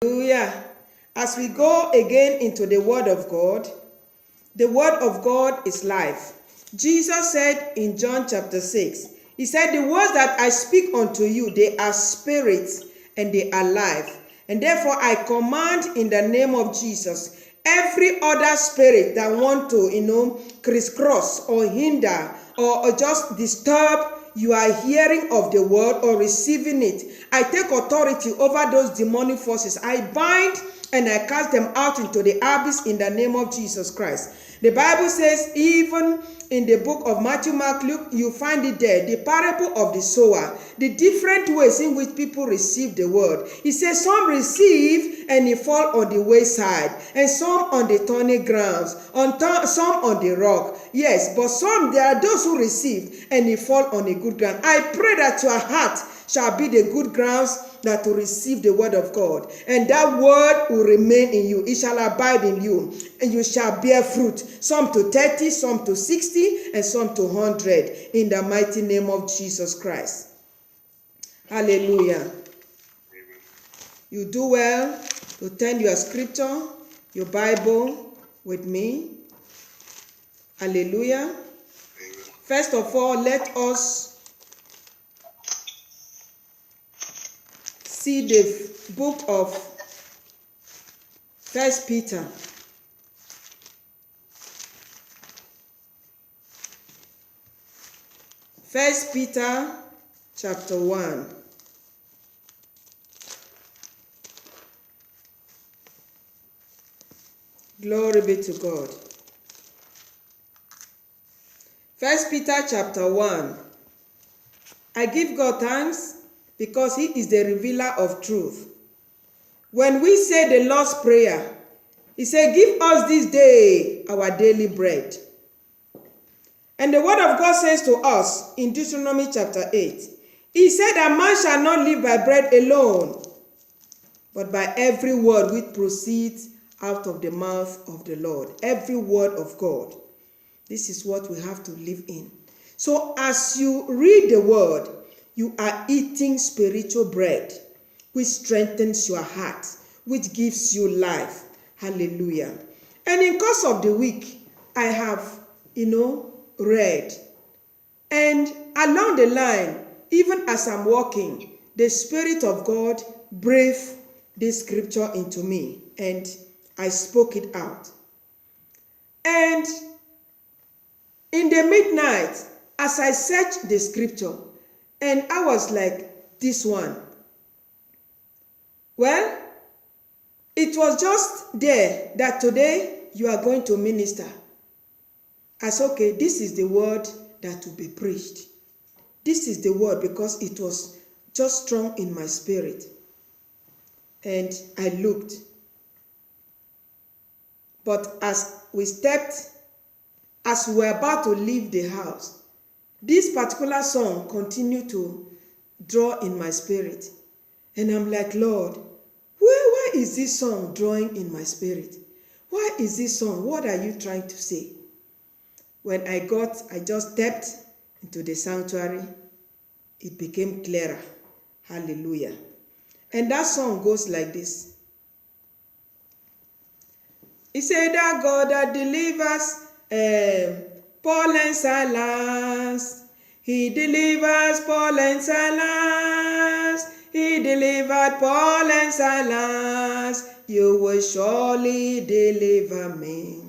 Hallelujah. As we go again into the Word of God is life. Jesus said in John chapter 6, He said, the words that I speak unto you, they are spirit and they are life. And therefore I command in the name of Jesus, every other spirit that want to, crisscross or hinder or just disturb you are hearing of the word or receiving it, I take authority over those demonic forces. I bind and I cast them out into the abyss in the name of Jesus Christ. The Bible says, even in the book of Matthew, Mark, Luke, you find it there, the parable of the sower, the different ways in which people receive the word. He says some receive and they fall on the wayside, and some on the thorny grounds, some on the rock. Yes, but some, there are those who receive and they fall on a good ground. I pray that your heart shall be the good grounds that will receive the word of God, and that word will remain in you. It shall abide in you, and you shall bear fruit, some to 30, some to 60, and some to 100, in the mighty name of Jesus Christ. Hallelujah. Amen. You do well to turn your scripture, your Bible with me. Hallelujah. Amen. First of all, let us see the book of 1 Peter. First Peter chapter 1. Glory be to God. 1 Peter chapter 1. I give God thanks because He is the revealer of truth. When we say the Lord's Prayer, He said, give us this day our daily bread. And the word of God says to us in Deuteronomy chapter 8, He said that man shall not live by bread alone, but by every word which proceeds out of the mouth of the Lord. Every word of God. This is what we have to live in. So as you read the word, you are eating spiritual bread, which strengthens your heart, which gives you life. Hallelujah. And in course of the week, I have, read. And along the line, even as I'm walking, the Spirit of God breathed this scripture into me, and I spoke it out. And in the midnight, as I searched the scripture, and I was like, this one. Well, it was just there that today you are going to minister. I said, okay, this is the word that will be preached. This is the word, because it was just strong in my spirit. And I looked. But as we were about to leave the house, this particular song continued to draw in my spirit. And I'm like, Lord, why is this song drawing in my spirit? Why is this song? What are you trying to say? When I just stepped into the sanctuary, it became clearer. Hallelujah. And that song goes like this. He said that God that delivers Paul and Silas. He delivers Paul and Silas. He delivered Paul and Silas. You will surely deliver me.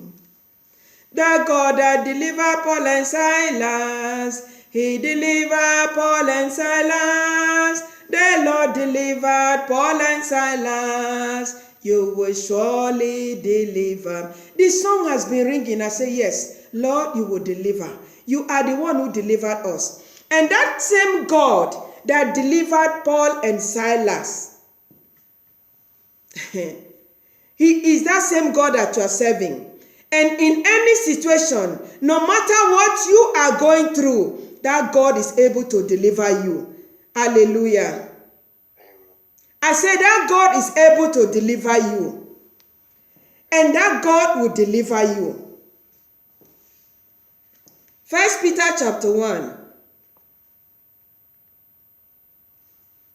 The God that delivered Paul and Silas. He delivered Paul and Silas. The Lord delivered Paul and Silas. You will surely deliver. This song has been ringing. I say, yes, Lord, you will deliver. You are the one who delivered us. And that same God that delivered Paul and Silas, He is that same God that you are serving. And in any situation, no matter what you are going through, that God is able to deliver you. Hallelujah. I said that God is able to deliver you. And that God will deliver you. 1 Peter chapter 1.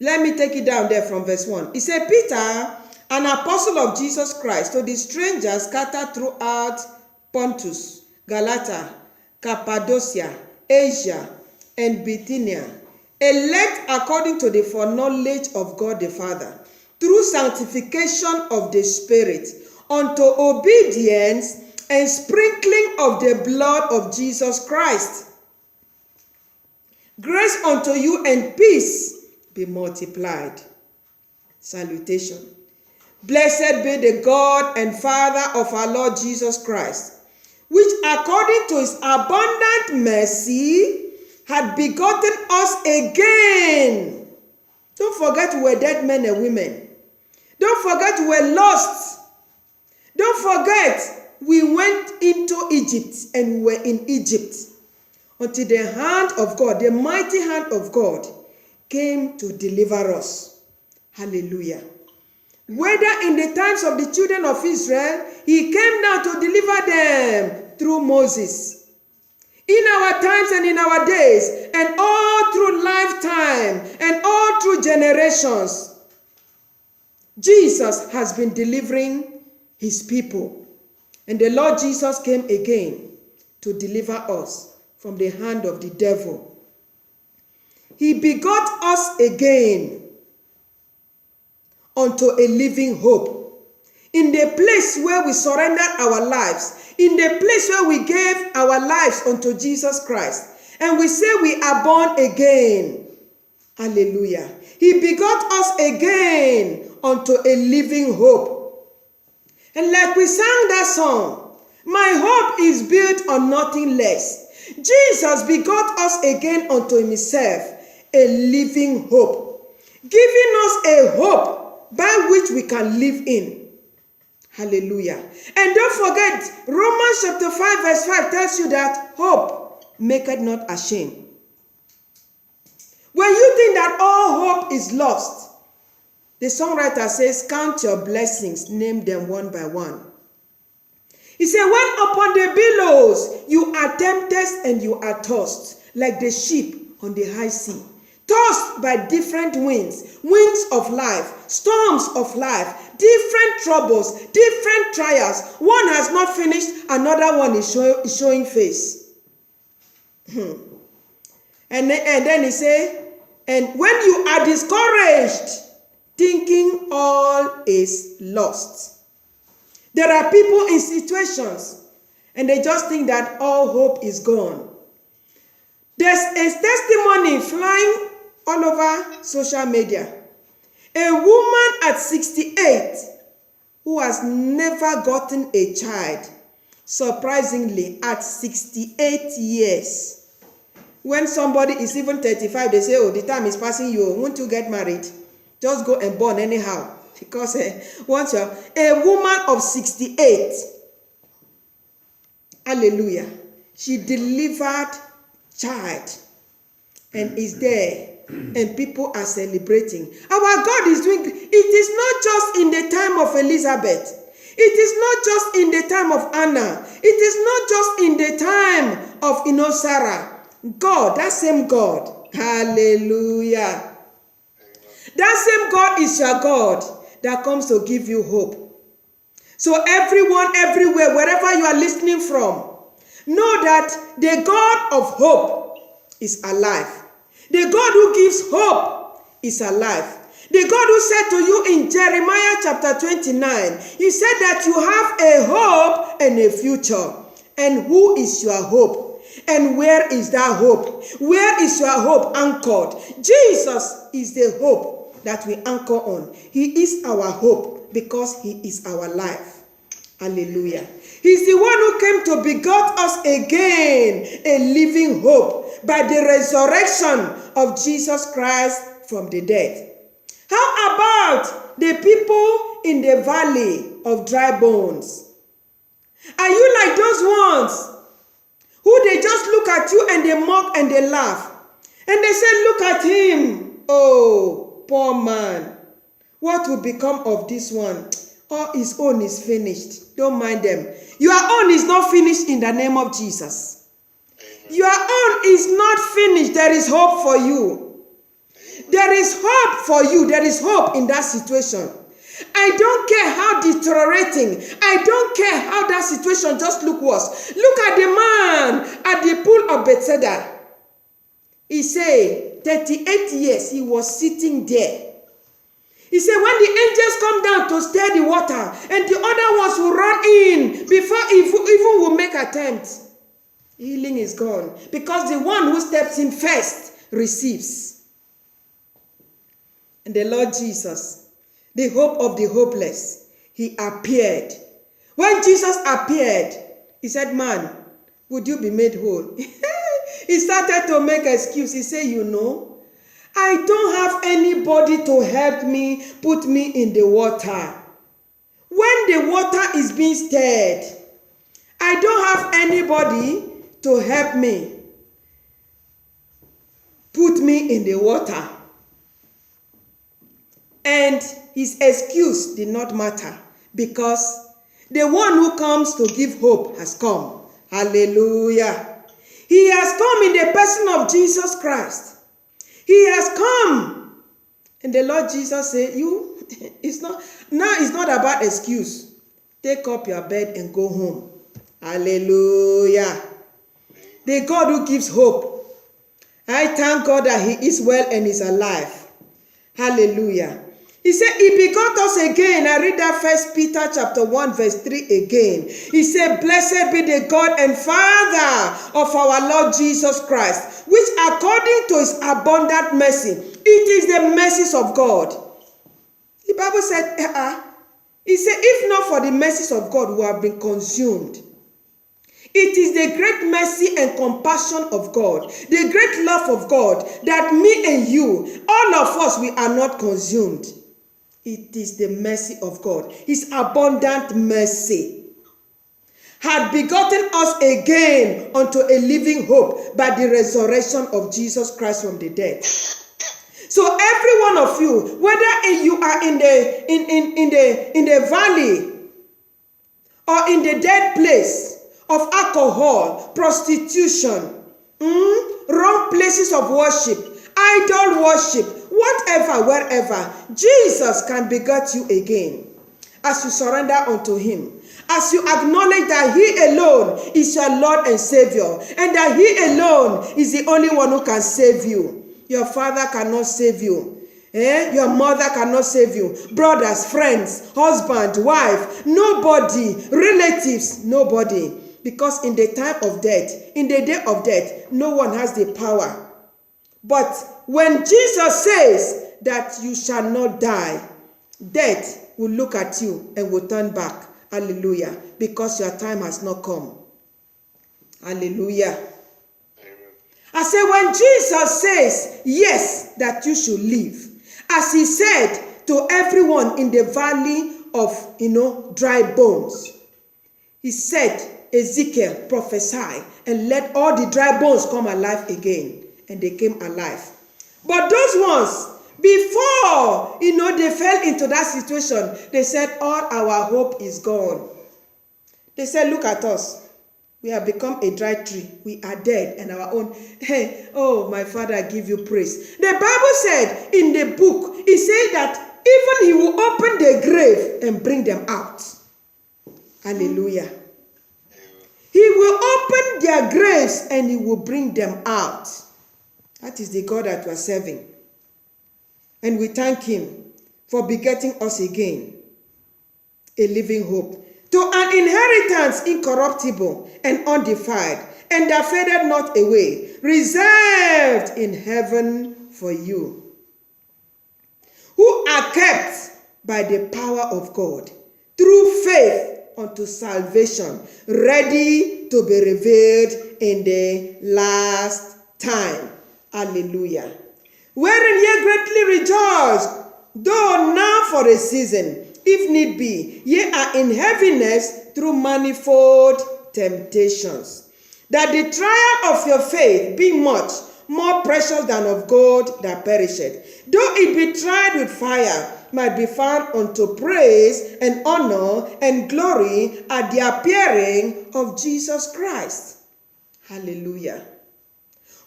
Let me take it down there from verse 1. He said, Peter, an apostle of Jesus Christ, to the strangers scattered throughout Pontus, Galatia, Cappadocia, Asia, and Bithynia, elect according to the foreknowledge of God the Father, through sanctification of the Spirit, unto obedience and sprinkling of the blood of Jesus Christ. Grace unto you and peace be multiplied. Salutation. Blessed be the God and Father of our Lord Jesus Christ, which according to his abundant mercy had begotten us again. Don't forget we were dead men and women. Don't forget we were lost. Don't forget we went into Egypt and we were in Egypt until the hand of God, the mighty hand of God, came to deliver us. Hallelujah. Whether in the times of the children of Israel, he came down to deliver them through Moses. In our times and in our days, and all through lifetime, and all through generations, Jesus has been delivering his people. And the Lord Jesus came again to deliver us from the hand of the devil. He begot us again unto a living hope. In the place where we surrendered our lives, in the place where we gave our lives unto Jesus Christ, and we say we are born again. Hallelujah. He begot us again unto a living hope. And like we sang that song, my hope is built on nothing less. Jesus begot us again unto himself, a living hope, giving us a hope by which we can live in. Hallelujah. And don't forget, Romans chapter 5 verse 5 tells you that hope maketh not ashamed. When you think that all hope is lost, the songwriter says, count your blessings, name them one by one. He said, when upon the billows you are tempted and you are tossed, like the ship on the high sea, tossed by different winds, winds of life, storms of life, different troubles, different trials. One has not finished, another one is showing face. And then he said, and when you are discouraged, thinking all is lost. There are people in situations and they just think that all hope is gone. There's a testimony flying all over social media. A woman at 68 who has never gotten a child, surprisingly, at 68 years. When somebody is even 35, they say, oh, the time is passing you. Won't you get married? Just go and born anyhow. Because once you're a woman of 68, hallelujah, she delivered child and is there. And people are celebrating. Our God is doing. It is not just in the time of Elizabeth. It is not just in the time of Anna. It is not just in the time of Sarah. God, that same God. Hallelujah. That same God is your God that comes to give you hope. So everyone, everywhere, wherever you are listening from, know that the God of hope is alive. The God who gives hope is alive. The God who said to you in Jeremiah chapter 29, he said that you have a hope and a future. And who is your hope? And where is that hope? Where is your hope anchored? Jesus is the hope that we anchor on. He is our hope because he is our life. Hallelujah. He's the one who came to begot us again, a living hope, by the resurrection of Jesus Christ from the dead. How about the people in the valley of dry bones? Are you like those ones who they just look at you and they mock and they laugh? And they say, look at him. Oh, poor man. What will become of this one? All his own is finished. Don't mind them. Your own is not finished in the name of Jesus. Your own is not finished. There is hope for you. There is hope for you. There is hope in that situation. I don't care how deteriorating. I don't care how that situation just look worse. Look at the man at the pool of Bethesda. He said 38 years he was sitting there. He said when the angels come down to stir the water and the other ones will run in before even will make attempt, healing is gone. Because the one who steps in first receives. And the Lord Jesus, the hope of the hopeless, he appeared. When Jesus appeared, he said, man, would you be made whole? He started to make excuse. He said, you know, I don't have anybody to help me put me in the water. When the water is being stirred, I don't have anybody to help me put me in the water. And his excuse did not matter because the one who comes to give hope has come. Hallelujah. He has come in the person of Jesus Christ. He has come. And the Lord Jesus said, it's not about excuse. Take up your bed and go home. Hallelujah. The God who gives hope. I thank God that he is well and is alive. Hallelujah. He said, he begot us again. I read that 1 Peter chapter 1 verse 3 again. He said, blessed be the God and Father of our Lord Jesus Christ, which according to his abundant mercy, it is the mercies of God. The Bible said, he said, if not for the mercies of God, we have been consumed. It is the great mercy and compassion of God, the great love of God, that me and you, all of us, we are not consumed. It is the mercy of God. His abundant mercy had begotten us again unto a living hope by the resurrection of Jesus Christ from the dead. So every one of you, whether you are in the valley or in the dead place of alcohol, prostitution, wrong places of worship, idol worship, whatever, wherever, Jesus can beget you again as you surrender unto him. As you acknowledge that he alone is your Lord and Savior, and that he alone is the only one who can save you. Your father cannot save you. Your mother cannot save you. Brothers, friends, husband, wife, nobody, relatives, nobody. Because in the time of death, in the day of death, no one has the power. But when Jesus says that you shall not die, death will look at you and will turn back. Hallelujah. Because your time has not come. Hallelujah. I say when Jesus says, yes, that you should live, as he said to everyone in the valley of, dry bones, he said, Ezekiel, prophesy and let all the dry bones come alive again. And they came alive. But those ones, before, they fell into that situation, they said, all our hope is gone. They said, look at us. We have become a dry tree. We are dead and our own. Hey, oh, my Father, give you praise. The Bible said in the book, it said that even he will open the grave and bring them out. Hallelujah. He will open their graves and he will bring them out. That is the God that we are serving. And we thank him for begetting us again a living hope, to an inheritance incorruptible and undefiled, and that faded not away, reserved in heaven for you, who are kept by the power of God through faith unto salvation, ready to be revealed in the last time. Hallelujah. Wherein ye greatly rejoice, though now for a season, if need be, ye are in heaviness through manifold temptations, that the trial of your faith, being much more precious than of gold that perisheth, though it be tried with fire, might be found unto praise and honor and glory at the appearing of Jesus Christ. Hallelujah.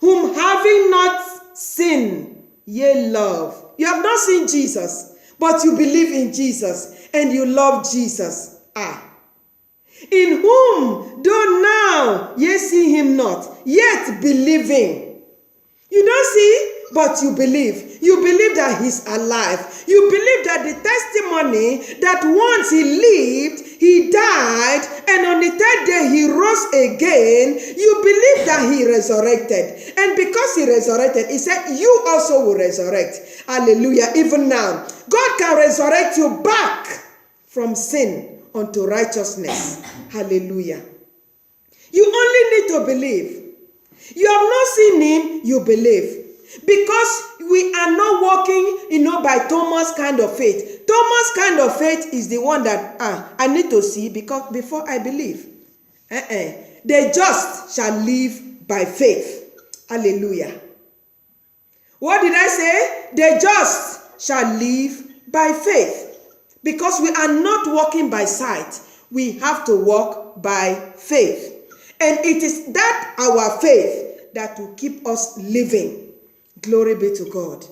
Whom having not seen, ye love. You have not seen Jesus, but you believe in Jesus and you love Jesus. In whom, though now ye see him not, yet believing. You don't see, but you believe. You believe that he's alive. You believe that the testimony that once he lived, he died, and on the third day he rose again. You believe that he resurrected. And because he resurrected, he said, you also will resurrect. Hallelujah. Even now, God can resurrect you back from sin unto righteousness. Hallelujah. You only need to believe. You have not seen him, you believe. Because we are not walking, by Thomas' kind of faith. Thomas' kind of faith is the one that, I need to see because before I believe. The just shall live by faith. Hallelujah. What did I say? The just shall live by faith. Because we are not walking by sight. We have to walk by faith. And it is that our faith that will keep us living. Glory be to God.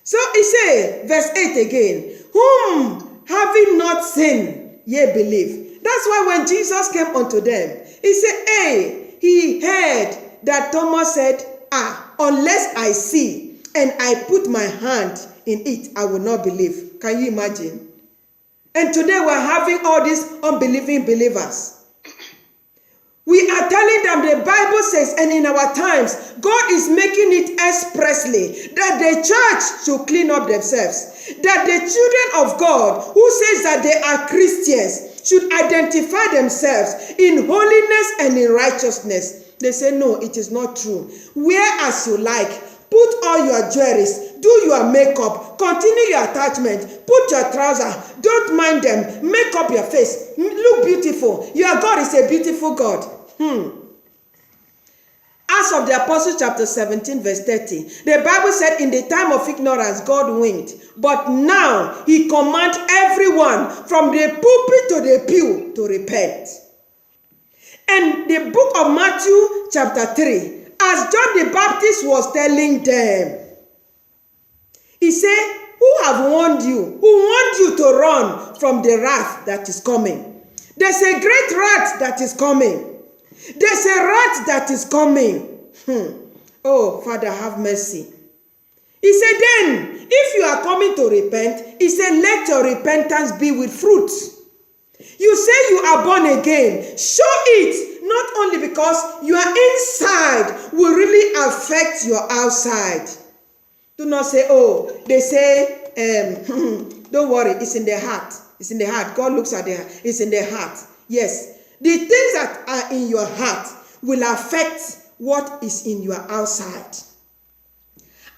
So he said, verse 8 again, whom having not seen, ye believe. That's why when Jesus came unto them, he said, he heard that Thomas said, unless I see and I put my hand in it, I will not believe. Can you imagine? And today we're having all these unbelieving believers. We are telling them the Bible says, and in our times, God is making it expressly that the church should clean up themselves. That the children of God who says that they are Christians should identify themselves in holiness and in righteousness. They say, no, it is not true. Wear as you like. Put all your jewelries. Do your makeup. Continue your attachment. Put your trousers. Don't mind them. Make up your face. Look beautiful. Your God is a beautiful God. Acts of the Apostles chapter 17 verse 30. The Bible said in the time of ignorance God winked. But now he commands everyone from the pulpit to the pew to repent. And the book of Matthew chapter 3. As John the Baptist was telling them. He said, who have warned you? Who warned you to run from the wrath that is coming? There's a great wrath that is coming. There's a wrath that is coming. Oh, Father, have mercy. He said, then, if you are coming to repent, he said, let your repentance be with fruit. You say you are born again. Show it, not only because your inside will really affect your outside. Do not say, oh, they say, don't worry, it's in the heart. It's in the heart. God looks at the heart. It's in the heart. Yes. The things that are in your heart will affect what is in your outside.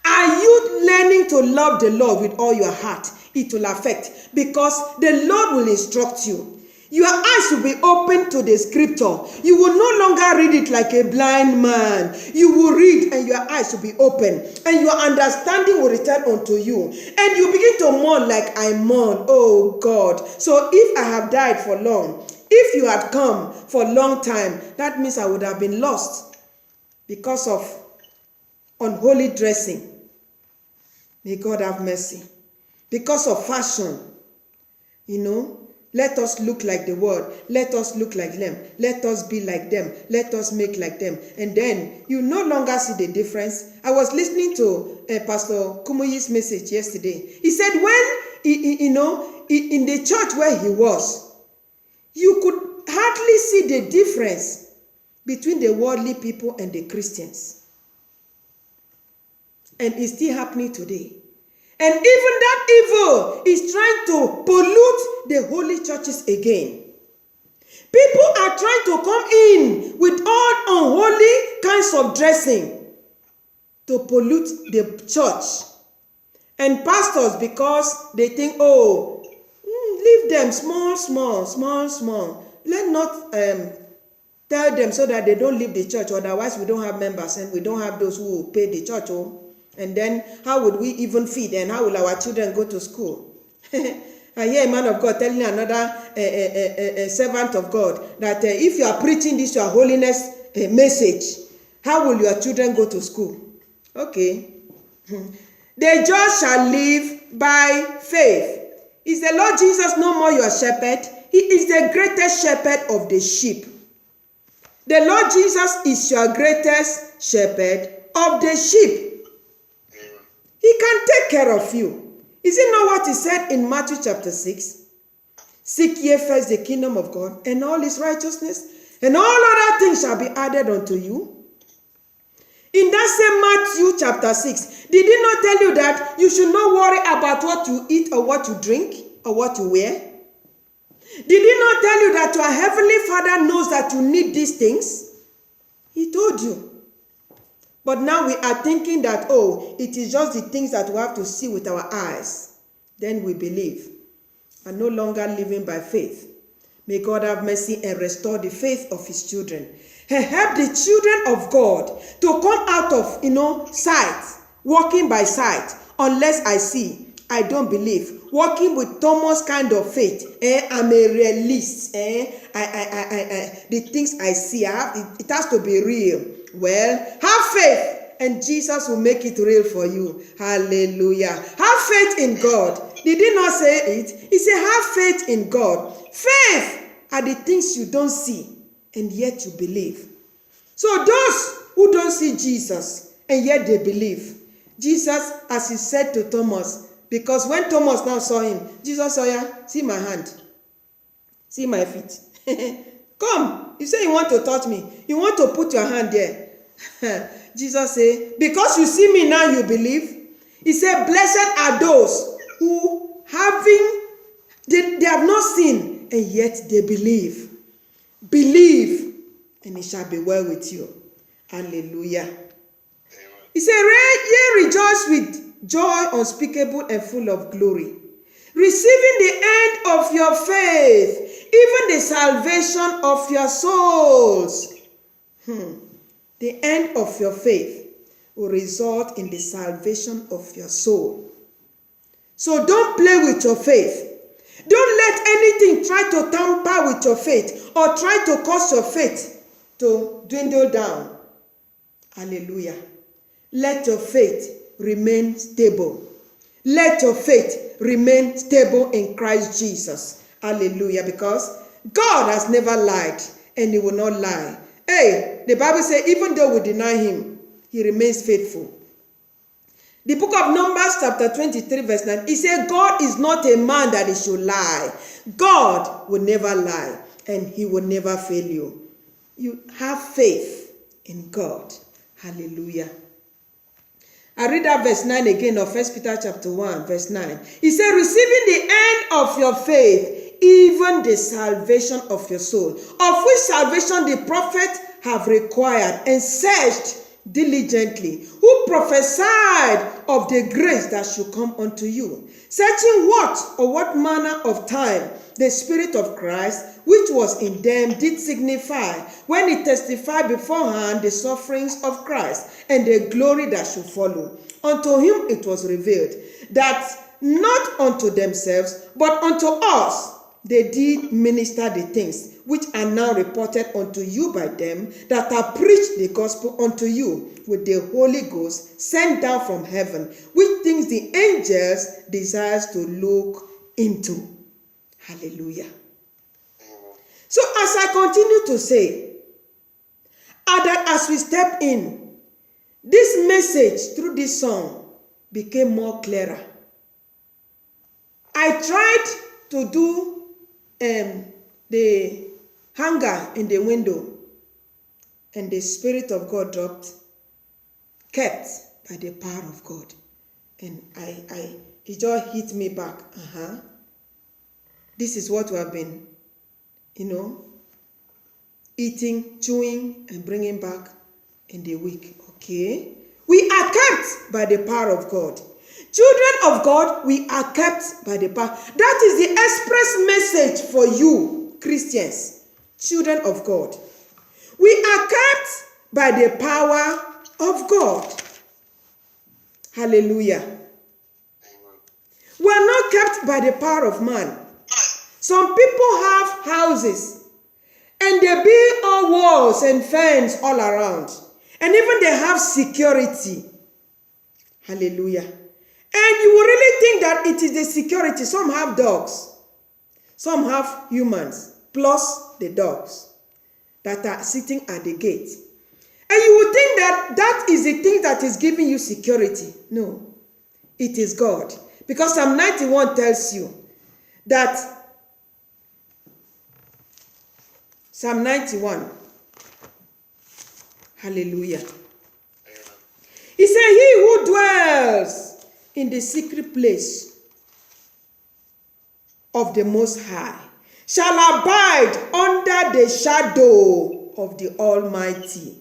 Are you learning to love the Lord with all your heart? It will affect because the Lord will instruct you. Your eyes will be open to the scripture. You will no longer read it like a blind man. You will read and your eyes will be open. And your understanding will return unto you. And you begin to mourn like I mourn. Oh God. So if I have died for long, if you had come for a long time, that means I would have been lost because of unholy dressing. May God have mercy. Because of fashion, let us look like the world. Let us look like them. Let us be like them. Let us make like them. And then you no longer see the difference. I was listening to Pastor Kumuyi's message yesterday. He said when, in the church where he was, you could hardly see the difference between the worldly people and the Christians. And it's still happening today. And even that evil is trying to pollute the holy churches again. People are trying to come in with all unholy kinds of dressing to pollute the church. And pastors, because they think, leave them small. Let not tell them so that they don't leave the church. Otherwise, we don't have members and we don't have those who will pay the church. And then how would we even feed and how will our children go to school? I hear a man of God telling another servant of God that if you are preaching this your holiness message, how will your children go to school? Okay. The just shall live by faith. Is the Lord Jesus no more your shepherd? He is the greatest shepherd of the sheep. The Lord Jesus is your greatest shepherd of the sheep. He can take care of you. Is it not what he said in Matthew chapter 6? Seek ye first the kingdom of God and all his righteousness, and all other things shall be added unto you. In that same Matthew chapter 6, did he not tell you that you should not worry about what you eat or what you drink or what you wear? Did he not tell you that your heavenly Father knows that you need these things? He told you. But now we are thinking that, oh, it is just the things that we have to see with our eyes. Then we believe. And no longer living by faith. May God have mercy and restore the faith of his children. And help the children of God to come out of, sight, walking by sight. Unless I see, I don't believe. Walking with Thomas kind of faith. I'm a realist. The things I see, it has to be real. Well, have faith and Jesus will make it real for you. Hallelujah. Have faith in God. Did he not say it? He said, have faith in God. Faith are the things you don't see and yet you believe. So those who don't see Jesus and yet they believe. Jesus, as he said to Thomas, because when Thomas now saw him, Jesus saw, see my hand, see my feet. Come, you say you want to touch me. You want to put your hand there. Jesus said, because you see me now, you believe. He said, blessed are those who they have not seen and yet they believe. Believe and it shall be well with you. Hallelujah. He said, ye rejoice with joy unspeakable and full of glory, receiving the end of your faith, even the salvation of your souls. The end of your faith will result in the salvation of your soul. So don't play with your faith. Don't let anything try to tamper with your faith or try to cause your faith to dwindle down. Hallelujah. Let your faith remain stable. Let your faith remain stable in Christ Jesus. Hallelujah. Because God has never lied and he will not lie. Hey, the Bible says even though we deny him, he remains faithful. The book of Numbers chapter 23 verse 9, it says God is not a man that he should lie. God will never lie and he will never fail you. You have faith in God. Hallelujah. I read that verse 9 again of 1 Peter chapter 1 verse 9. He said, receiving the end of your faith, even the salvation of your soul, of which salvation the prophet have required and searched diligently, who prophesied of the grace that should come unto you, searching what manner of time the Spirit of Christ, which was in them, did signify, when he testified beforehand the sufferings of Christ, and the glory that should follow. Unto him it was revealed, that not unto themselves, but unto us they did minister the things which are now reported unto you by them that have preached the gospel unto you with the Holy Ghost sent down from heaven, which things the angels desires to look into. Hallelujah. So as I continue to say, that as we step in, this message through this song became more clearer. I tried to do the hanger in the window, and the Spirit of God kept by the power of God. And it just hit me back. This is what we have been, eating, chewing, and bringing back in the week. Okay? We are kept by the power of God. Children of God, we are kept by the power. That is the express message for you, Christians, children of God. We are kept by the power of God. Hallelujah. We are not kept by the power of man. Some people have houses and they build all walls and fence all around. And even they have security. Hallelujah. And you will really think that it is the security. Some have dogs. Some have humans, plus the dogs that are sitting at the gate. And you would think that that is the thing that is giving you security. No, it is God. Because Psalm 91 tells you that Psalm 91, hallelujah. He said, he who dwells in the secret place of the Most High shall abide under the shadow of the Almighty.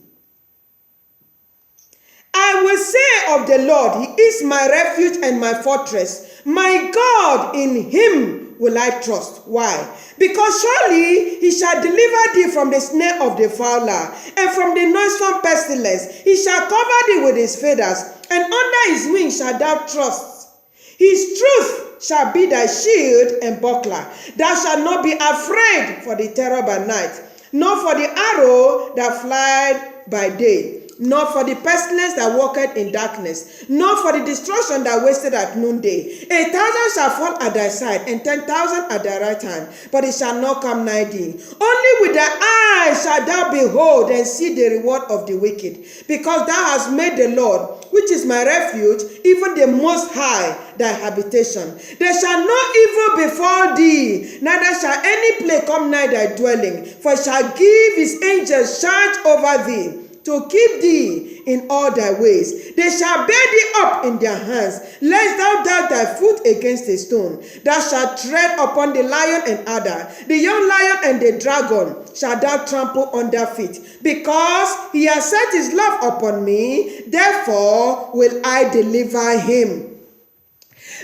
I will say of the Lord, he is my refuge and my fortress. My God, in him will I trust. Why? Because surely he shall deliver thee from the snare of the fowler and from the noisome pestilence. He shall cover thee with his feathers, and under his wings shalt thou trust. His truth shall be thy shield and buckler. Thou shalt not be afraid for the terror by night, nor for the arrow that flieth by day, nor for the pestilence that walketh in darkness, nor for the destruction that wasteth at noonday. 1,000 shall fall at thy side, and 10,000 at thy right hand, but it shall not come nigh thee. Only with thy eyes shalt thou behold and see the reward of the wicked, because thou hast made the Lord, which is my refuge, even the Most High, thy habitation. There shall no evil befall thee, neither shall any plague come nigh thy dwelling, for he shall give his angels charge over thee, to keep thee in all thy ways. They shall bear thee up in their hands, lest thou dash thy foot against a stone. Thou shalt tread upon the lion and adder, the young lion and the dragon shalt thou trample under feet. Because he has set his love upon me, therefore will I deliver him.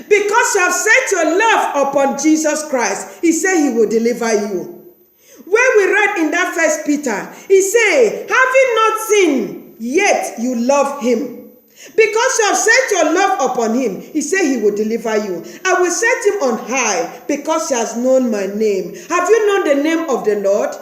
Because you have set your love upon Jesus Christ, he said he will deliver you. When we read in that First Peter, he said, having not seen, yet you love him. Because you have set your love upon him, he said he will deliver you. I will set him on high, because he has known my name. Have you known the name of the Lord?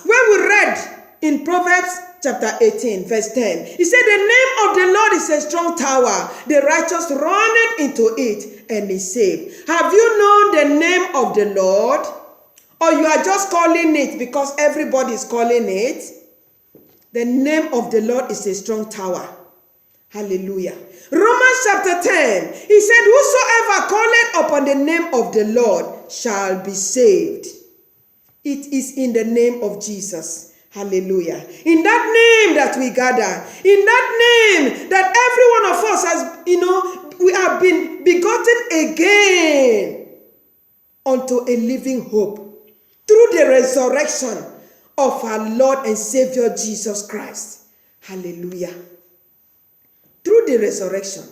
When we read in Proverbs chapter 18, verse 10, he said, the name of the Lord is a strong tower. The righteous runneth into it and is saved. Have you known the name of the Lord? Or you are just calling it because everybody is calling it? The name of the Lord is a strong tower. Hallelujah. Romans chapter 10, he said, whosoever calleth upon the name of the Lord shall be saved. It is in the name of Jesus. Hallelujah. In that name that we gather, in that name that every one of us has, we have been begotten again unto a living hope, through the resurrection of our Lord and Savior Jesus Christ. Hallelujah. Through the resurrection,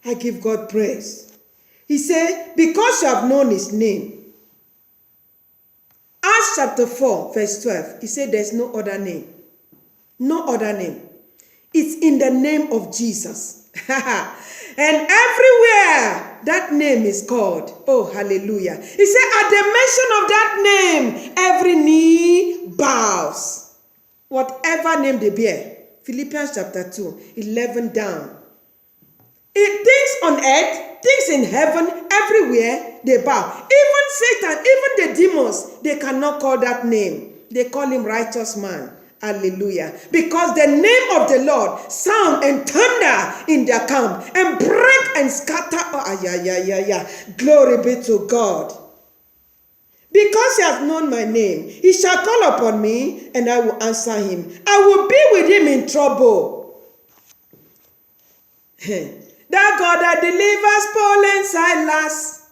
I give God praise. He said, because you have known his name. Acts chapter 4, verse 12, he said there's no other name. No other name. It's in the name of Jesus. And everywhere that name is called, oh, hallelujah. He said, at the mention of that name, every knee bows. Whatever name they bear. Philippians chapter 2, 11 down. Things on earth, things in heaven, everywhere, they bow. Even Satan, even the demons, they cannot call that name. They call him righteous man. Hallelujah. Because the name of the Lord sound and thunder in their camp and break and scatter. Oh, glory be to God. Because he has known my name, he shall call upon me and I will answer him. I will be with him in trouble. The God that delivers Paul and Silas.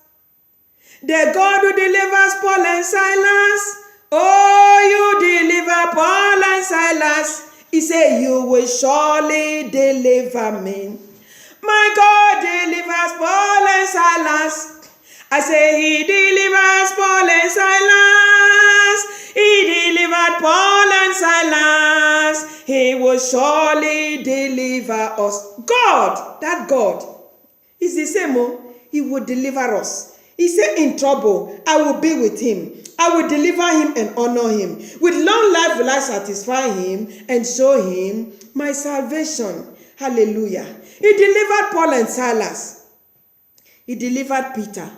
The God who delivers Paul and Silas. Oh, you deliver Paul and Silas. He said, you will surely deliver me. My God delivers Paul and Silas. I say, he delivers Paul and Silas. He delivered Paul and Silas. He will surely deliver us. God, that God, is the same. He will deliver us. He said, in trouble, I will be with him. I will deliver him and honor him. With long life will I satisfy him and show him my salvation. Hallelujah. He delivered Paul and Silas. He delivered Peter.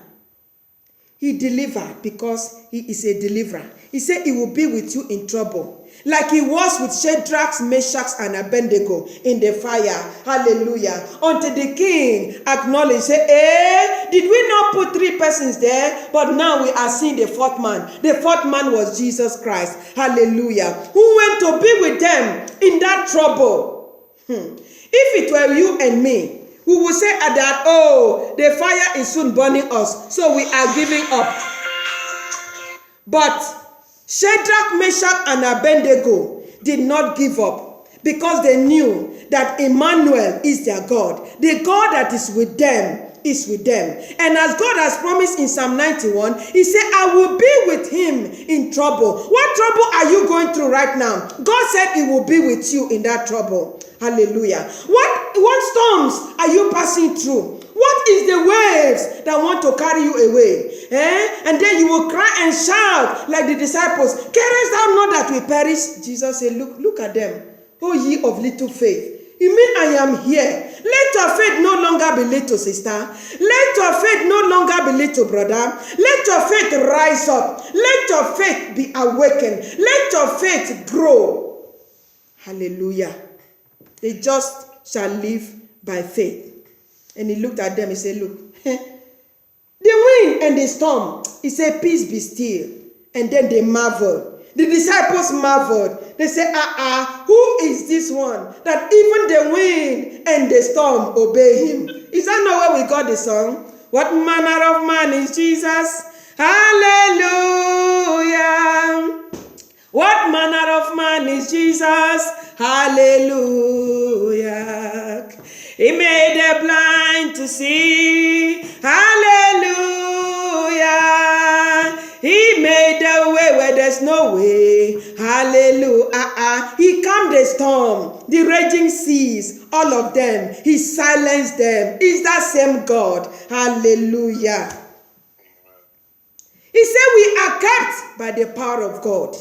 He delivered because he is a deliverer. He said he will be with you in trouble. Like he was with Shadrach, Meshach, and Abednego in the fire. Hallelujah. Until the king acknowledged, say, did we not put 3 persons there? But now we are seeing the 4th man. The 4th man was Jesus Christ. Hallelujah. Who went to be with them in that trouble. If it were you and me, we will say that, the fire is soon burning us, so we are giving up. But Shadrach, Meshach, and Abednego did not give up because they knew that Emmanuel is their God. The God that is with them is with them. And as God has promised in Psalm 91, he said, I will be with him in trouble. What trouble are you going through right now? God said he will be with you in that trouble. Hallelujah. What storms are you passing through? What is the waves that want to carry you away? And then you will cry and shout like the disciples, carest thou not that we perish? Jesus said, look at them. O ye of little faith. You mean I am here? Let your faith no longer be little, sister. Let your faith no longer be little, brother. Let your faith rise up. Let your faith be awakened. Let your faith grow. Hallelujah. The just shall live by faith. And he looked at them, he said, look, the wind and the storm, he said, peace be still. And then they marveled. The disciples marveled. They said, who is this one that even the wind and the storm obey him? Is that not where we got the song? What manner of man is Jesus? Hallelujah. What manner of man is Jesus? Hallelujah. He made the blind to see. Hallelujah. He made the way where there's no way. Hallelujah. He calmed the storm, the raging seas, all of them. He silenced them. Is that same God? Hallelujah. He said we are kept by the power of God.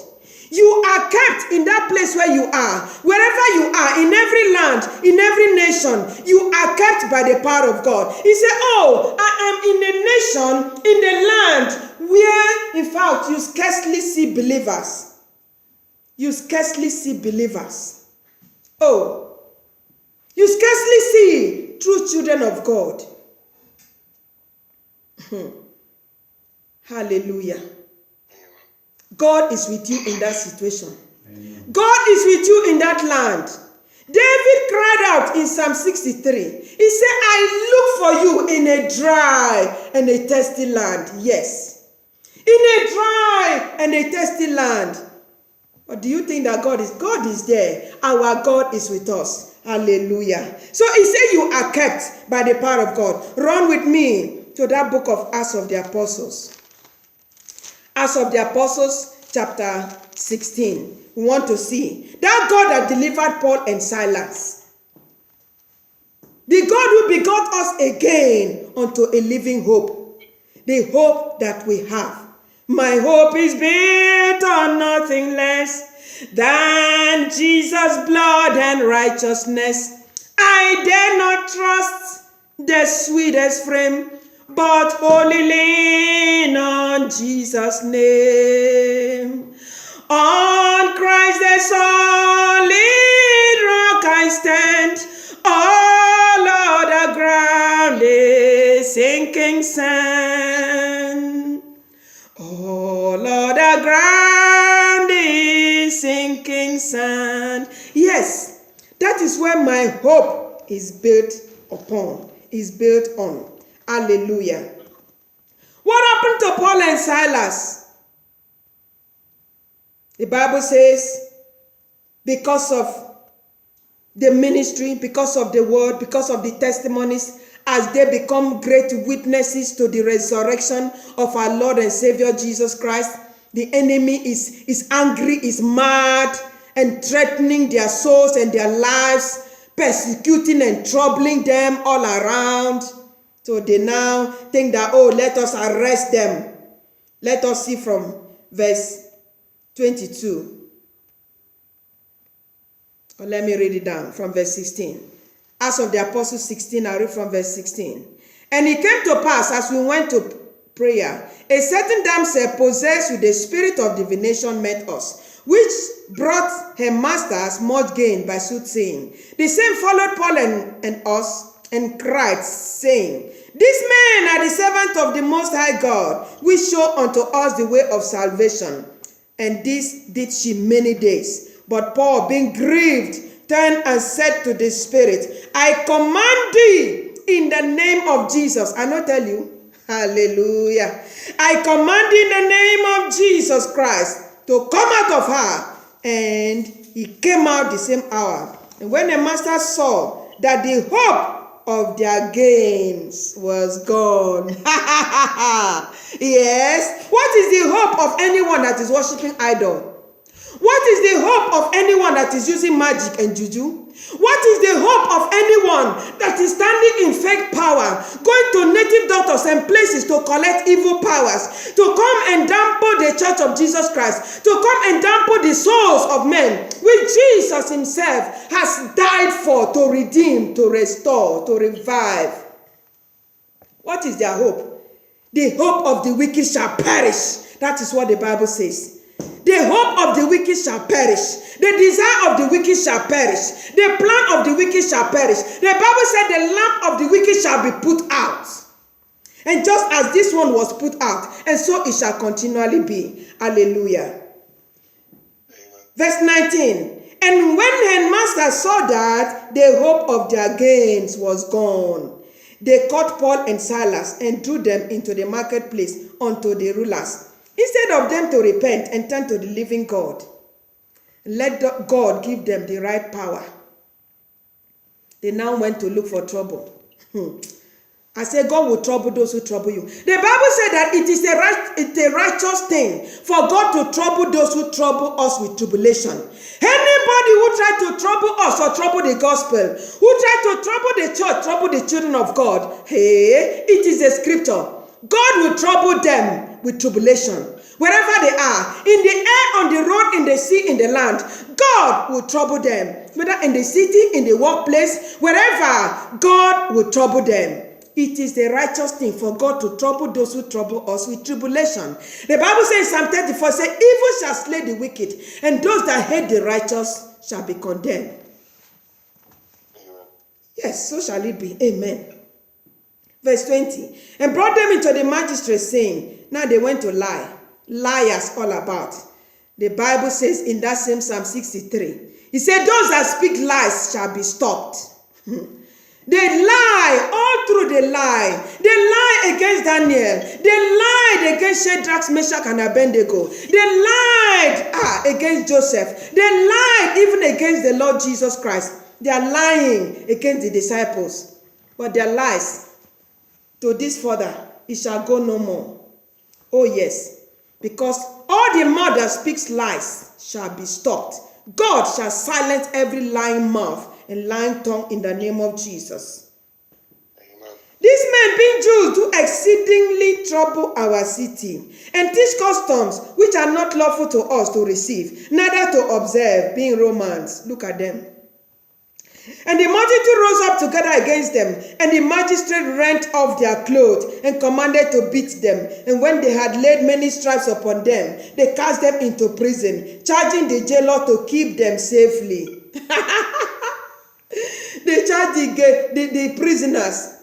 You are kept in that place where you are. Wherever you are, in every land, in every nation, you are kept by the power of God. He said, I am in a nation, in the land, where, in fact, you scarcely see believers. You scarcely see believers. You scarcely see true children of God. Hallelujah. God is with you in that situation. Amen. God is with you in that land. David cried out in Psalm 63. He said, I look for you in a dry and a thirsty land. Yes. In a dry and a thirsty land. But do you think that God is there? Our God is with us. Hallelujah. So he said you are kept by the power of God. Run with me to that book of Acts of the Apostles. Acts of the Apostles, chapter 16. We want to see that God that delivered Paul and Silas. The God who begot us again unto a living hope. The hope that we have. My hope is built on nothing less than Jesus' blood and righteousness. I dare not trust the sweetest frame, but wholly lean on Jesus' name. On Christ the solid rock I stand. All other ground is sinking sand. All other ground is sinking sand. Yes, that is where my hope is built upon, is built on. Hallelujah. What happened to Paul and Silas? The Bible says, because of the ministry, because of the word, because of the testimonies, as they become great witnesses to the resurrection of our Lord and Savior Jesus Christ, the enemy is angry, is mad, and threatening their souls and their lives, persecuting and troubling them all around. So they now think that, let us arrest them. Let us see from verse 22. Or let me read it down from verse 16. Acts of the Apostles 16, I read from verse 16. And it came to pass, as we went to prayer, a certain damsel possessed with the spirit of divination met us, which brought her masters much gain by soothsaying. The same followed Paul and us, and cried, saying, These men are the servants of the Most High God, which show unto us the way of salvation. And this did she many days. But Paul, being grieved, turned and said to the Spirit, I command thee in the name of Jesus. I not tell you. Hallelujah. I command in the name of Jesus Christ to come out of her. And he came out the same hour. And when the master saw that the hope of their gains was gone. Yes. What is the hope of anyone that is worshiping idol? What is the hope of anyone that is using magic and juju? What is the hope of anyone that is standing in fake power, going to native doctors and places to collect evil powers, to come and dampen the church of Jesus Christ, to come and dampen the souls of men, which Jesus himself has died for, to redeem, to restore, to revive? What is their hope? The hope of the wicked shall perish. That is what the Bible says. The hope of the wicked shall perish. The desire of the wicked shall perish. The plan of the wicked shall perish. The Bible said the lamp of the wicked shall be put out. And just as this one was put out, and so it shall continually be. Hallelujah. Amen. Verse 19. And when her master saw that the hope of their gains was gone, they caught Paul and Silas and drew them into the marketplace unto the rulers, instead of them to repent and turn to the living God. Let God give them the right power. They now went to look for trouble. I say God will trouble those who trouble you. The Bible said that it is a righteous thing for God to trouble those who trouble us with tribulation. Anybody who try to trouble us or trouble the gospel, who try to trouble the church, trouble the children of God, hey, it is a scripture. God will trouble them with tribulation. Wherever they are, in the air, on the road, in the sea, in the land, God will trouble them. Whether in the city, in the workplace, wherever, God will trouble them. It is the righteous thing for God to trouble those who trouble us with tribulation. The Bible says in Psalm 34, says, evil shall slay the wicked, and those that hate the righteous shall be condemned. Yes, so shall it be. Amen. Verse 20. And brought them into the magistrate, saying, now they went to lie. Liars all about. The Bible says in that same Psalm 63, he said, those that speak lies shall be stopped. They lie, all through they lie. They lie against Daniel. They lied against Shadrach, Meshach, and Abednego. They lied against Joseph. They lied even against the Lord Jesus Christ. They are lying against the disciples. But their lies, to this further, it shall go no more. Oh yes, because all the mouth that speaks lies shall be stopped. God shall silence every lying mouth and lying tongue in the name of Jesus. Amen. These men, being Jews, do exceedingly trouble our city, and teach customs which are not lawful to us to receive, neither to observe, being Romans. Look at them. And the multitude rose up together against them, and the magistrate rent off their clothes and commanded to beat them. And when they had laid many stripes upon them, they cast them into prison, charging the jailer to keep them safely. They charge the prisoners,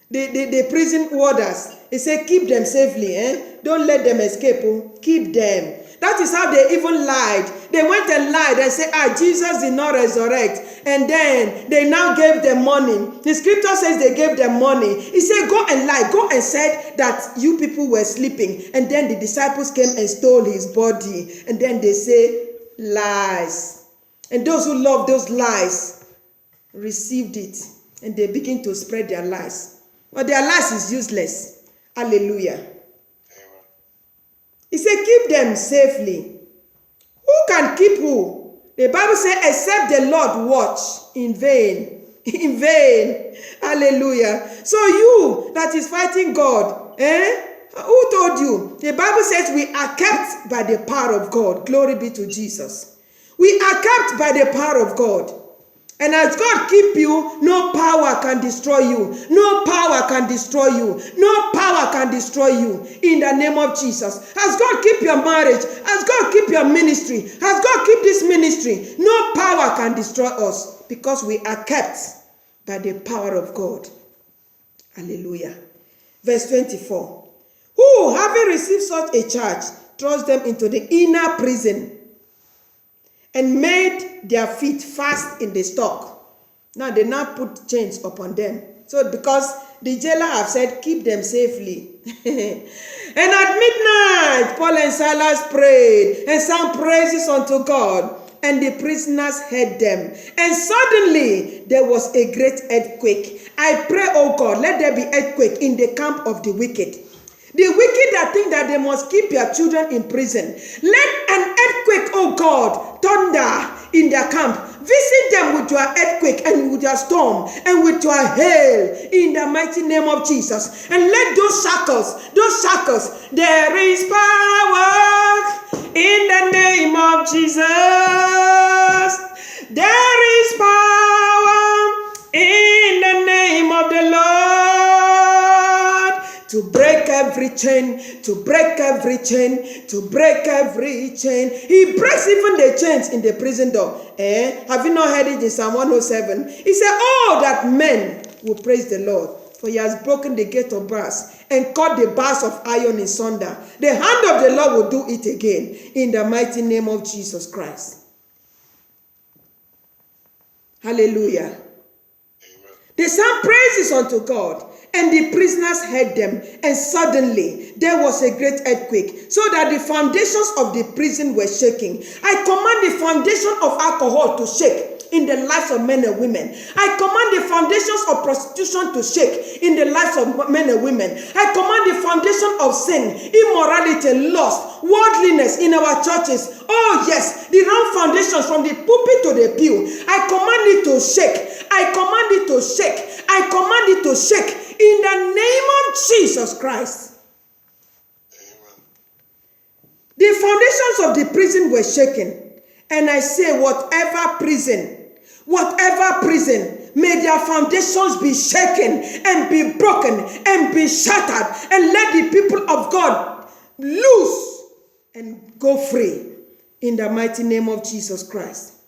the prison warders. They say, keep them safely. Don't let them escape. Keep them. That is how they even lied. They went and lied and said, Jesus did not resurrect. And then they now gave them money. The scripture says they gave them money. He said, go and lie. Go and said that you people were sleeping. And then the disciples came and stole his body. And then they say, lies. And those who love those lies received it. And they begin to spread their lies. But their lies is useless. Hallelujah. He said, keep them safely. Who can keep who? The Bible says, except the Lord watch in vain. In vain. Hallelujah. So you that is fighting God, who told you? The Bible says we are kept by the power of God. Glory be to Jesus. We are kept by the power of God. And as God keep you, no power can destroy you. No power can destroy you. No power can destroy you. In the name of Jesus. As God keep your marriage, as God keep your ministry, as God keep this ministry, no power can destroy us because we are kept by the power of God. Hallelujah. Verse 24. Who, having received such a charge, thrust them into the inner prison and made their feet fast in the stock. Now they now put chains upon them. So because the jailer have said, keep them safely. And at midnight, Paul and Silas prayed and sang praises unto God. And the prisoners heard them. And suddenly there was a great earthquake. I pray, oh God, let there be earthquake in the camp of the wicked. The wicked that think that they must keep their children in prison. Let an earthquake, oh God, thunder in their camp. Visit them with your earthquake and with your storm and with your hail in the mighty name of Jesus. And let those shackles, there is power in the name of Jesus. There is power in the name of the Lord to break every chain, to break every chain, to break every chain. He breaks even the chains in the prison door. Have you not heard it in Psalm 107? He said, oh, that men will praise the Lord, for he has broken the gate of brass and cut the bars of iron in sunder. The hand of the Lord will do it again in the mighty name of Jesus Christ. Hallelujah. Amen. They sang praises unto God, and the prisoners heard them, and suddenly there was a great earthquake, so that the foundations of the prison were shaking. I command the foundation of alcohol to shake in the lives of men and women. I command the foundations of prostitution to shake in the lives of men and women. I command the foundation of sin, immorality, lust, worldliness in our churches. Oh yes, the wrong foundations from the pulpit to the pew. I command it to shake. I command it to shake. I command it to shake in the name of Jesus Christ. Amen. The foundations of the prison were shaken. And I say, whatever prison, may their foundations be shaken and be broken and be shattered, and let the people of God loose and go free in the mighty name of Jesus Christ.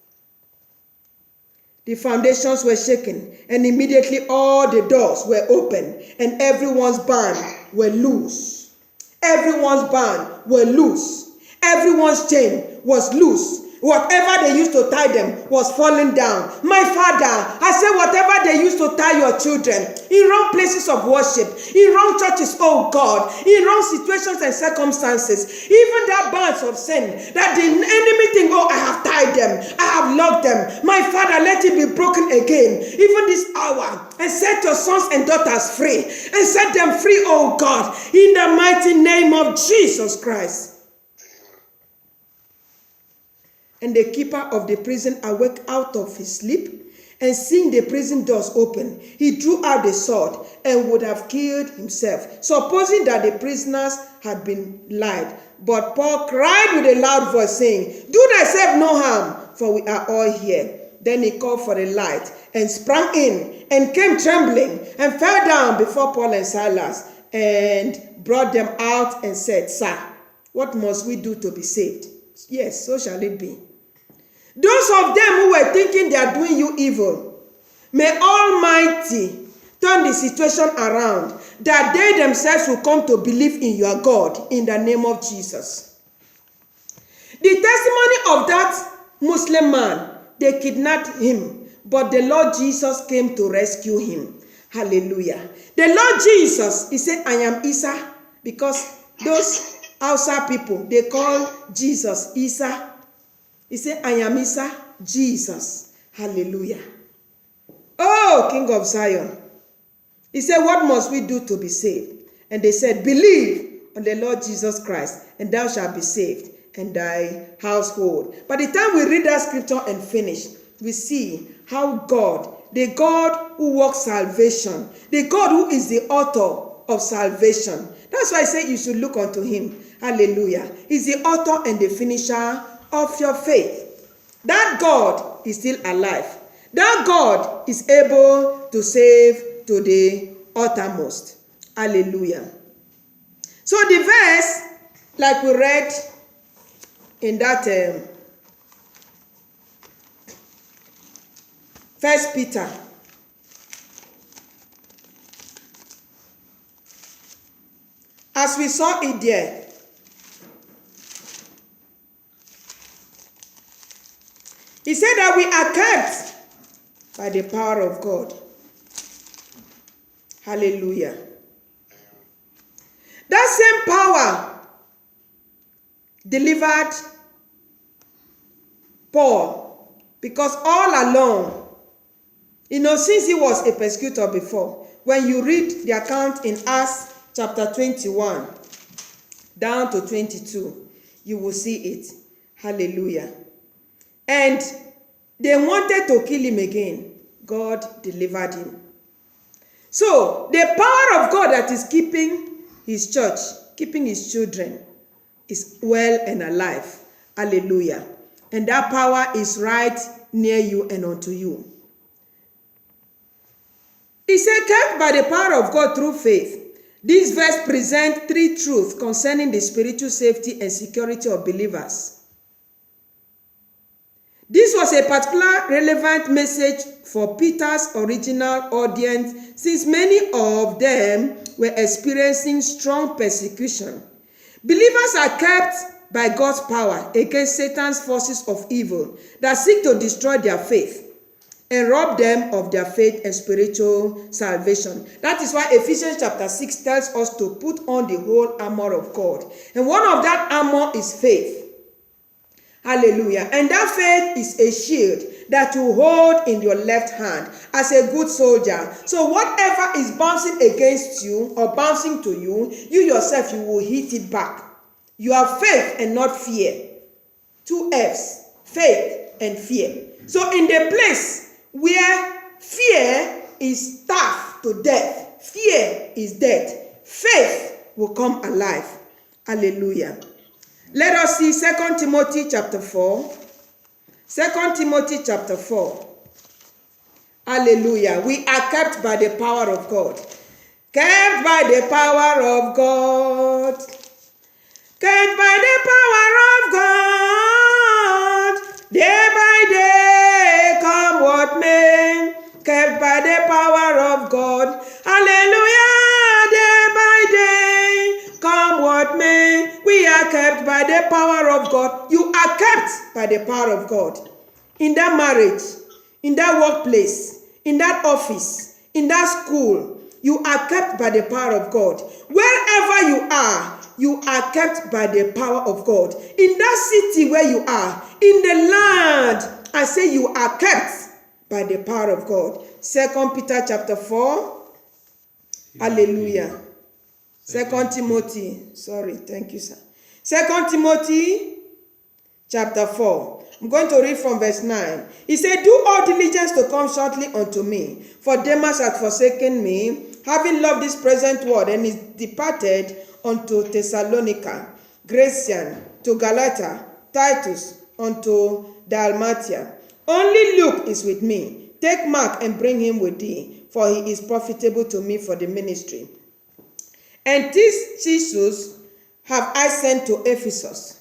The foundations were shaken, and immediately all the doors were open, and everyone's band were loose. Everyone's band were loose. Everyone's chain was loose. Whatever they used to tie them was falling down. My Father, I say whatever they used to tie your children in wrong places of worship, in wrong churches, oh God, in wrong situations and circumstances, even that bands of sin, that the enemy think, oh, I have tied them, I have locked them. My Father, let it be broken again, even this hour, and set your sons and daughters free, and set them free, oh God, in the mighty name of Jesus Christ. And the keeper of the prison awake out of his sleep, and seeing the prison doors open, he drew out the sword and would have killed himself, supposing that the prisoners had been lied. But Paul cried with a loud voice, saying, do thyself no harm, for we are all here. Then he called for a light and sprang in and came trembling and fell down before Paul and Silas and brought them out and said, Sir, what must we do to be saved? Yes, so shall it be. Those of them who were thinking they are doing you evil, may Almighty turn the situation around, that they themselves will come to believe in your God in the name of Jesus. The testimony of that Muslim man, they kidnapped him, but the Lord Jesus came to rescue him. Hallelujah. The Lord Jesus, he said, I am Isa, because those Hausa people, they call Jesus Isa. He said, I am Isa, Jesus. Hallelujah. Oh, King of Zion. He said, what must we do to be saved? And they said, believe on the Lord Jesus Christ, and thou shalt be saved, and thy household. By the time we read that scripture and finish, we see how God, the God who works salvation, the God who is the author of salvation. That's why I say you should look unto him. Hallelujah. He's the author and the finisher of your faith. That God is still alive. That God is able to save to the uttermost. Hallelujah. So the verse, like we read in that 1 Peter, as we saw it there, he said that we are kept by the power of God. Hallelujah. That same power delivered Paul, because all along, since he was a persecutor before, when you read the account in Acts chapter 21 down to 22, you will see it. Hallelujah. And they wanted to kill him again. God delivered him. So the power of God that is keeping his church, keeping his children, is well and alive. Hallelujah. And that power is right near you and unto you. He said, kept by the power of God through faith. This verse presents three truths concerning the spiritual safety and security of believers. This was a particular relevant message for Peter's original audience, since many of them were experiencing strong persecution. Believers are kept by God's power against Satan's forces of evil that seek to destroy their faith and rob them of their faith and spiritual salvation. That is why Ephesians chapter 6 tells us to put on the whole armor of God. And one of that armor is faith. Hallelujah. And that faith is a shield that you hold in your left hand as a good soldier. So whatever is bouncing against you or bouncing to you, you yourself, you will hit it back. You have faith and not fear. 2 F's, faith and fear. So in the place where fear is starved to death, fear is death, faith will come alive. Hallelujah. Let us see 2 Timothy chapter 4. 2 Timothy chapter 4. Hallelujah. We are kept by the power of God. Kept by the power of God. Kept by the power of God. Day by day, come what may. Kept by the power of God. Hallelujah. Day by day, come what may. We are kept by the power of God. You are kept by the power of God. In that marriage, in that workplace, in that office, in that school, you are kept by the power of God. Wherever you are kept by the power of God. In that city where you are, in the land, I say you are kept by the power of God. 2 Peter chapter 4. Hallelujah. 2 Timothy. Sorry, thank you, sir. 2 Timothy chapter 4. I'm going to read from verse 9. He said, do all diligence to come shortly unto me, for Demas hath forsaken me, having loved this present world, and is departed unto Thessalonica, Grecian, to Galatia, Titus, unto Dalmatia. Only Luke is with me. Take Mark and bring him with thee, for he is profitable to me for the ministry. And this Jesus have I sent to Ephesus.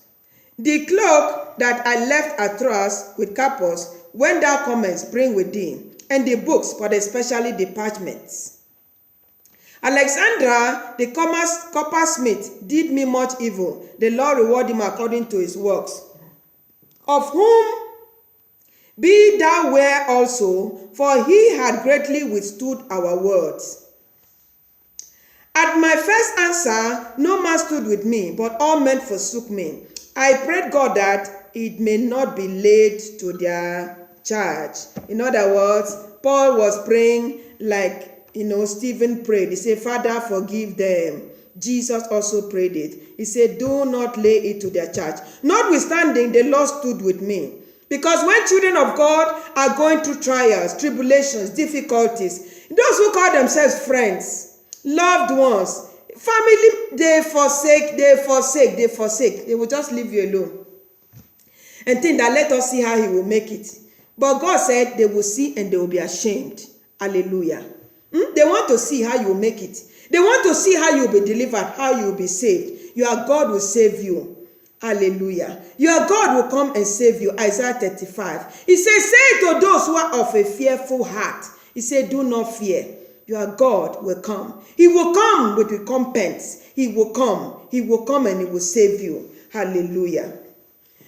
The cloak that I left at Troas with Carpus, when thou comest, bring with thee, and the books, but especially the parchments. Alexander, the coppersmith, did me much evil. The Lord reward him according to his works. Of whom be thou aware also, for he had greatly withstood our words. At my first answer, no man stood with me, but all men forsook me. I prayed God that it may not be laid to their charge. In other words, Paul was praying like, Stephen prayed. He said, Father, forgive them. Jesus also prayed it. He said, do not lay it to their charge. Notwithstanding, the Lord stood with me. Because when children of God are going through trials, tribulations, difficulties, those who call themselves friends, loved ones, family, they forsake. They will just leave you alone and think that let us see how he will make it. But God said they will see and they will be ashamed. Hallelujah. They want to see how you will make it. They want to see how you will be delivered, how you will be saved. Your God will save you. Hallelujah. Your God will come and save you. Isaiah 35. He says, say to those who are of a fearful heart. He said, do not fear. Your God will come. He will come with recompense. He will come. He will come and he will save you. Hallelujah.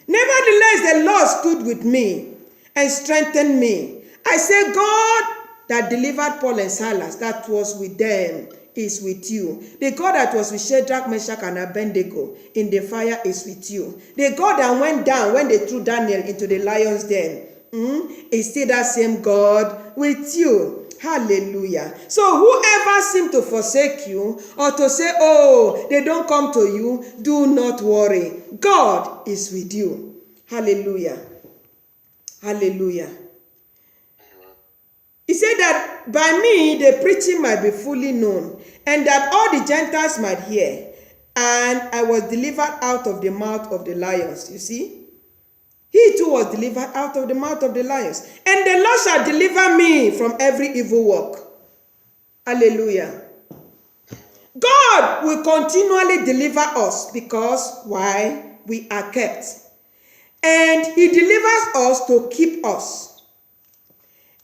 Nevertheless, the Lord stood with me and strengthened me. I say, God that delivered Paul and Silas, that was with them, is with you. The God that was with Shadrach, Meshach, and Abednego in the fire is with you. The God that went down when they threw Daniel into the lion's den is still that same God with you. Hallelujah. So whoever seems to forsake you or to say, oh, they don't come to you, do not worry. God is with you. Hallelujah. Hallelujah. He said that by me the preaching might be fully known, and that all the Gentiles might hear. And I was delivered out of the mouth of the lions. You see? He too was delivered out of the mouth of the lions. And the Lord shall deliver me from every evil work. Hallelujah. God will continually deliver us because why? We are kept. And he delivers us to keep us.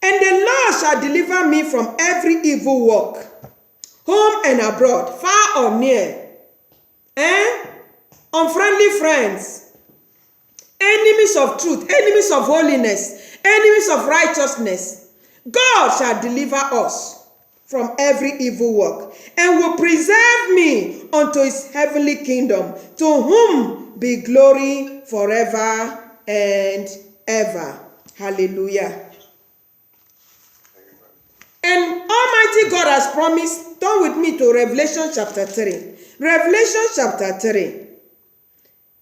And the Lord shall deliver me from every evil work, home and abroad, far or near, unfriendly friends, enemies of truth, enemies of holiness, enemies of righteousness. God shall deliver us from every evil work and will preserve me unto his heavenly kingdom, to whom be glory forever and ever. Hallelujah. And Almighty God has promised. Turn with me to Revelation chapter 3. Revelation chapter 3.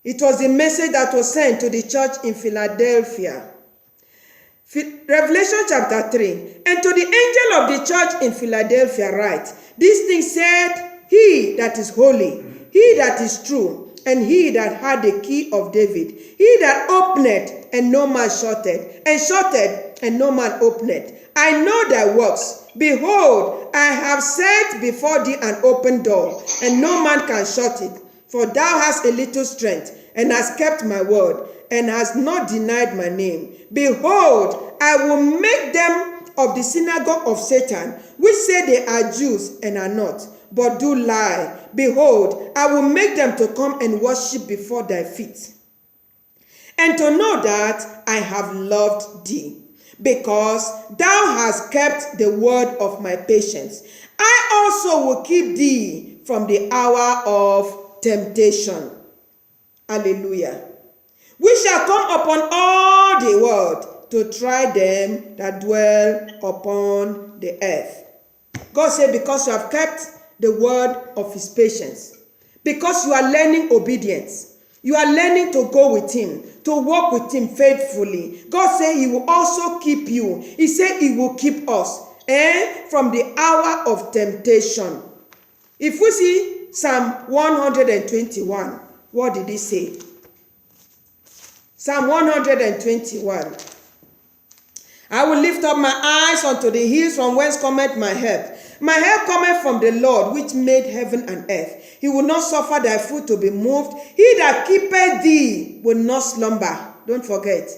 It was the message that was sent to the church in Philadelphia. Revelation chapter 3. And to the angel of the church in Philadelphia write, this thing said, he that is holy, he that is true, and he that had the key of David, he that openeth and no man shutteth, and shutteth and no man openeth. I know thy works. Behold, I have set before thee an open door, and no man can shut it. For thou hast a little strength, and hast kept my word, and hast not denied my name. Behold, I will make them of the synagogue of Satan, which say they are Jews and are not, but do lie. Behold, I will make them to come and worship before thy feet, and to know that I have loved thee, because thou hast kept the word of my patience. I also will keep thee from the hour of temptation. Hallelujah. We shall come upon all the world to try them that dwell upon the earth. God said, because you have kept the word of his patience, because you are learning obedience, you are learning to go with him, to walk with him faithfully. God said he will also keep you. He said he will keep us from the hour of temptation. If we see Psalm 121, what did he say? Psalm 121. I will lift up my eyes unto the hills, from whence cometh my help. My help cometh from the Lord, which made heaven and earth. He will not suffer thy foot to be moved. He that keepeth thee will not slumber. Don't forget,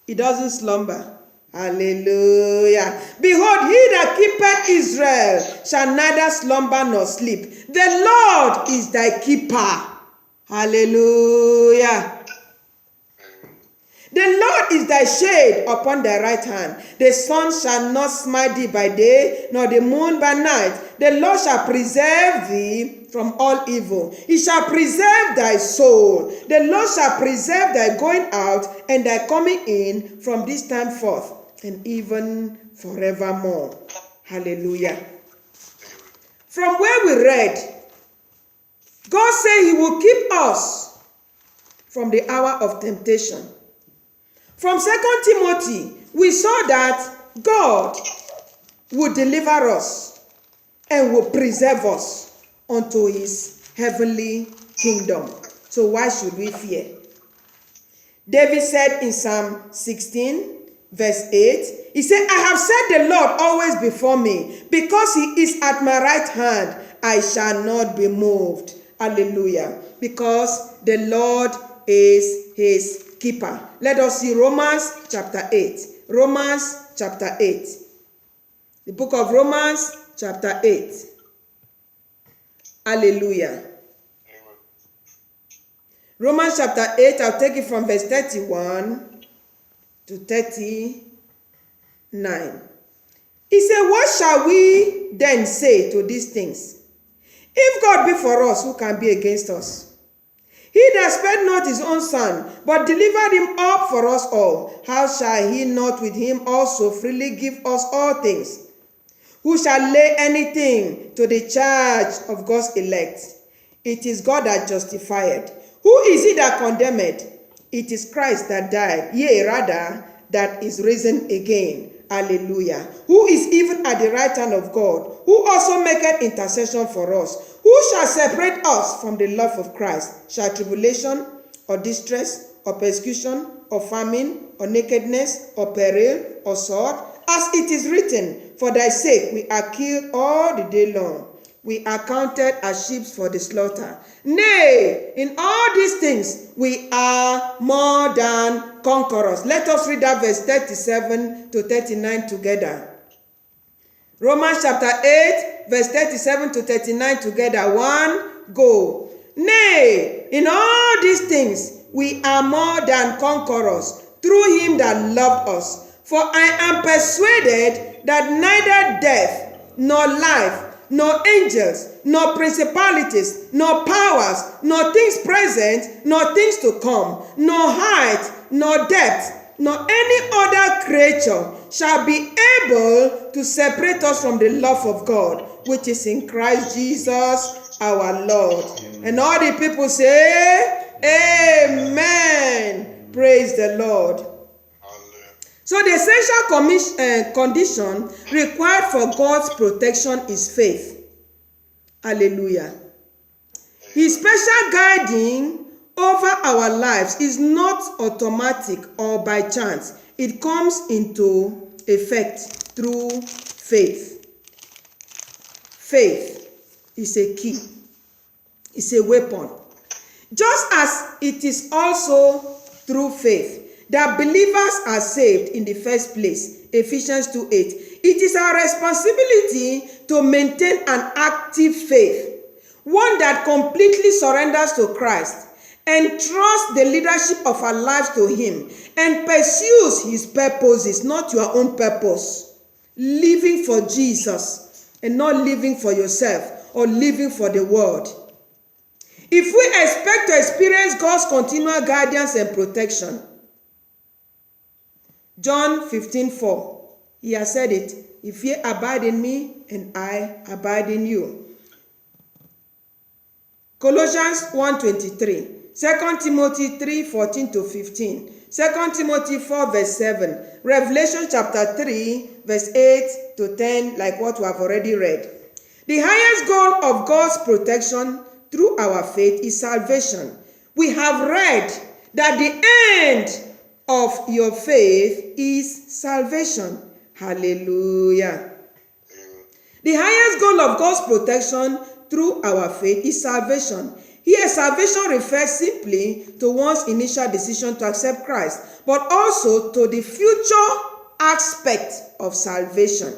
he doesn't slumber. Hallelujah. Behold, he that keepeth Israel shall neither slumber nor sleep. The Lord is thy keeper. Hallelujah. The Lord is thy shade upon thy right hand. The sun shall not smite thee by day, nor the moon by night. The Lord shall preserve thee from all evil. He shall preserve thy soul. The Lord shall preserve thy going out and thy coming in from this time forth, and even forevermore. Hallelujah. From where we read, God said he will keep us from the hour of temptation. From 2 Timothy, we saw that God will deliver us and will preserve us unto his heavenly kingdom. So why should we fear? David said in Psalm 16, verse 8. He said, I have set the Lord always before me. Because he is at my right hand, I shall not be moved. Hallelujah. Because the Lord is his keeper. Let us see Romans chapter 8. Romans chapter 8. The book of Romans chapter 8. Hallelujah. Romans chapter 8, I'll take it from verse 31 to 39. He said, what shall we then say to these things? If God be for us, who can be against us? He that spared not his own son, but delivered him up for us all, how shall he not with him also freely give us all things? Who shall lay anything to the charge of God's elect? It is God that justified. Who is he that condemned? It is Christ that died, yea, rather, that is risen again. Hallelujah. Who is even at the right hand of God, who also maketh intercession for us. Who shall separate us from the love of Christ? Shall tribulation, or distress, or persecution, or famine, or nakedness, or peril, or sword? As it is written, for thy sake we are killed all the day long. We are counted as sheep for the slaughter. Nay, in all these things we are more than conquerors. Let us read that verse 37 to 39 together. Romans chapter 8, verse 37 to 39 together. 1, go. Nay, in all these things we are more than conquerors through him that loved us. For I am persuaded that neither death, nor life, nor angels, nor principalities, nor powers, nor things present, nor things to come, nor height, nor depth, nor any other creature shall be able to separate us from the love of God, which is in Christ Jesus our Lord. And all the people say, Amen. Praise the Lord. So the essential condition required for God's protection is faith. Hallelujah. His special guiding over our lives is not automatic or by chance. It comes into effect through faith. Faith is a key. It's a weapon. Just as it is also through faith that believers are saved in the first place. Ephesians 2:8. It is our responsibility to maintain an active faith, one that completely surrenders to Christ and trusts the leadership of our lives to him and pursues his purposes, not your own purpose. Living for Jesus and not living for yourself or living for the world. If we expect to experience God's continual guidance and protection, John 15:4, he has said it, if ye abide in me and I abide in you. Colossians 1:23, 2 Timothy 3:14 to 15, 2 Timothy 4 verse 7, Revelation chapter 3 verse 8 to 10, like what we have already read. The highest goal of God's protection through our faith is salvation. We have read that the end of your faith is salvation. Hallelujah. The highest goal of God's protection through our faith is salvation. Here, salvation refers simply to one's initial decision to accept Christ, but also to the future aspect of salvation.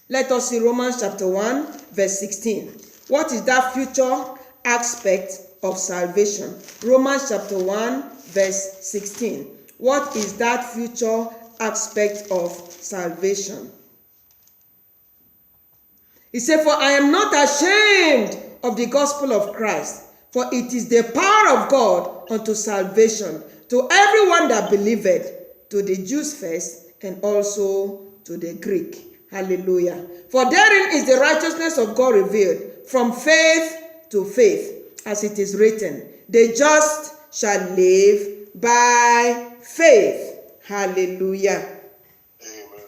Let us see Romans chapter 1, verse 16. What is that future aspect of salvation? Romans chapter 1, verse 16. What is that future aspect of salvation? He said, for I am not ashamed of the gospel of Christ, for it is the power of God unto salvation to everyone that believeth, to the Jews first, and also to the Greek. Hallelujah. For therein is the righteousness of God revealed, from faith to faith, as it is written, the just shall live by faith. Hallelujah. Amen.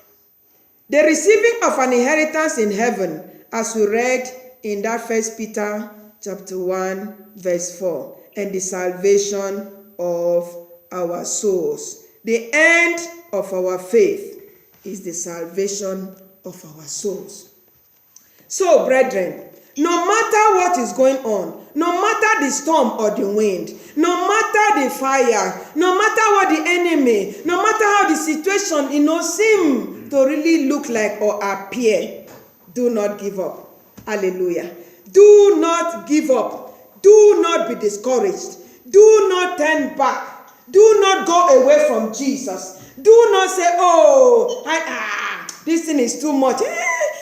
The receiving of an inheritance in heaven, as we read in that 1 Peter chapter 1 verse 4, and the salvation of our souls. The end of our faith is the salvation of our souls. So, brethren, no matter what is going on, no matter the storm or the wind, no matter the fire, no matter what the enemy, no matter how the situation, seem to really look like or appear, do not give up. Hallelujah. Do not give up. Do not be discouraged. Do not turn back. Do not go away from Jesus. Do not say, oh, this thing is too much.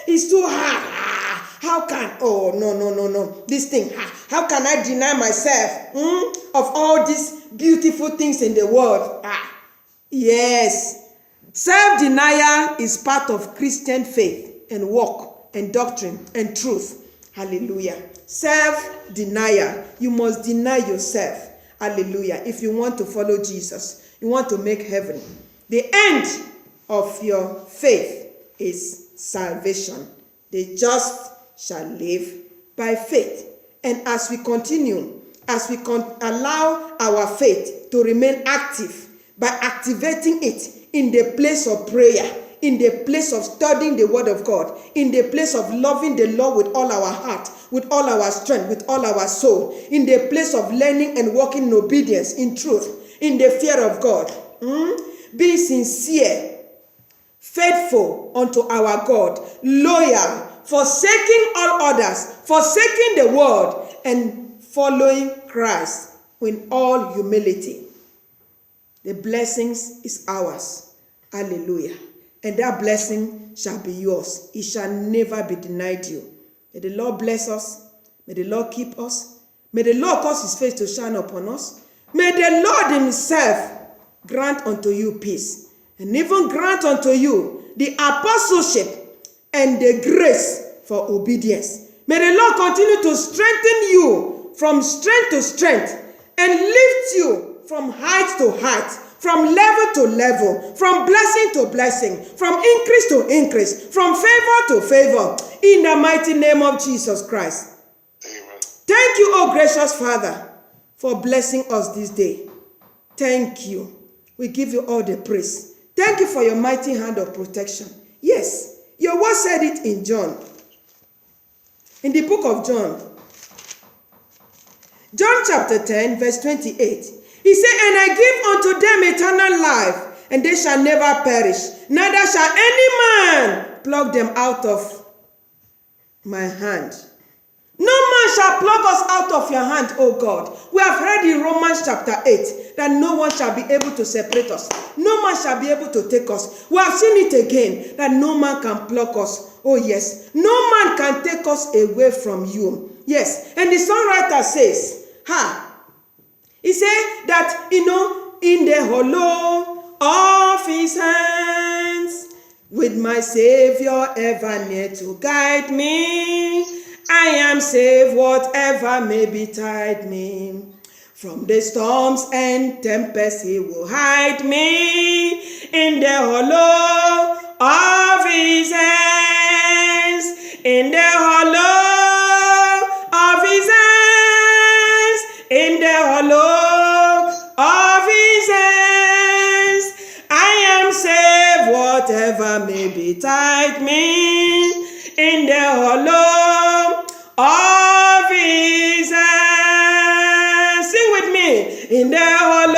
It's too hard. How can, no. This thing, how can I deny myself of all these beautiful things in the world? Yes. Self-denial is part of Christian faith and walk and doctrine and truth. Hallelujah. Self-denial. You must deny yourself. Hallelujah. If you want to follow Jesus, you want to make heaven. The end of your faith is salvation. The just shall live by faith. And as we continue, as we allow our faith to remain active by activating it in the place of prayer, in the place of studying the word of God, in the place of loving the Lord with all our heart, with all our strength, with all our soul, in the place of learning and walking in obedience, in truth, in the fear of God, being sincere, faithful unto our God, loyal, forsaking all others, forsaking the world, and following Christ in all humility. The blessings is ours. Hallelujah. And that blessing shall be yours. It shall never be denied you. May the Lord bless us. May the Lord keep us. May the Lord cause his face to shine upon us. May the Lord himself grant unto you peace, and even grant unto you the apostleship and the grace for obedience. May the Lord continue to strengthen you from strength to strength and lift you from height to height, from level to level, from blessing to blessing, from increase to increase, from favor to favor, in the mighty name of Jesus Christ. Amen. Thank you, oh gracious Father, for blessing us this day. Thank you. We give you all the praise. Thank you for your mighty hand of protection. Yes, your word said it in John. In the book of John chapter 10, verse 28. He said, and I give unto them eternal life, and they shall never perish, neither shall any man pluck them out of my hand. No man shall pluck us out of your hand, O God. We have read in Romans chapter 8 that no one shall be able to separate us. No man shall be able to take us. We have seen it again that no man can pluck us. Oh yes, no man can take us away from you. Yes, and the songwriter says, he said that, in the hollow of his hands, with my Savior ever near to guide me, I am safe, whatever may betide me. From the storms and tempests he will hide me in the hollow of his hands, in the hollow of his hands, in the hollow of his hands. I am safe, whatever may betide me, in the hollow of his hands. Sing with me. In the hollow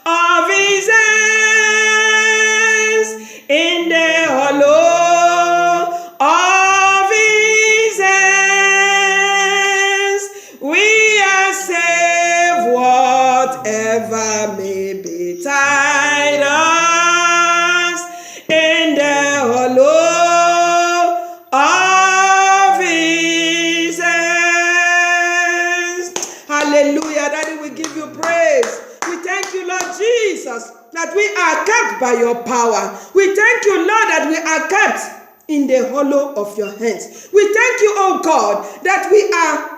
of his hands, in the hollow of his hands, we are safe, whatever may betide us, in the hollow of his hands. Hallelujah. Daddy, we give you praise. We thank you, Lord Jesus, that we are kept by your power. We thank you, Lord, that we are kept in the hollow of your hands. We thank you, oh God, that we are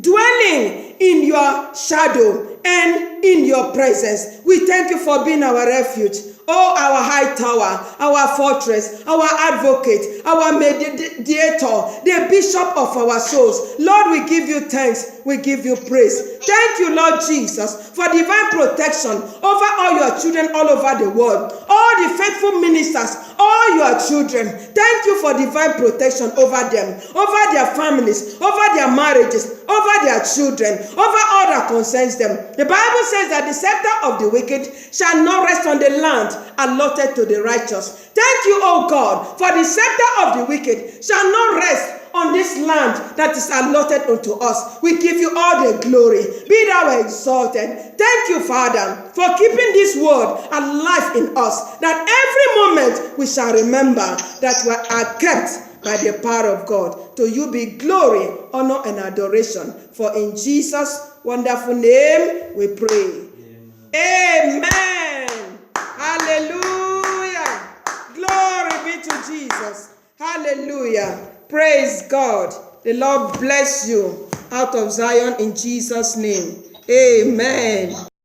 dwelling in your shadow and in your presence. We thank you for being our refuge. Oh, our high tower, our fortress, our advocate, our mediator, the bishop of our souls. Lord, we give you thanks. We give you praise. Thank you, Lord Jesus, for divine protection over all your children all over the world. All the faithful ministers, all your children. Thank you for divine protection over them, over their families, over their marriages, over their children, over all that concerns them. The Bible says that the scepter of the wicked shall not rest on the land allotted to the righteous. Thank you, O God, for the scepter of the wicked shall not rest on this land that is allotted unto us. We give you all the glory. Be thou exalted. Thank you, Father, for keeping this word alive in us, that every moment we shall remember that we are kept by the power of God. To you be glory, honor, and adoration. For in Jesus' wonderful name we pray. Amen. Amen. Hallelujah. Glory be to Jesus. Hallelujah. Praise God. The Lord bless you out of Zion in Jesus' name. Amen.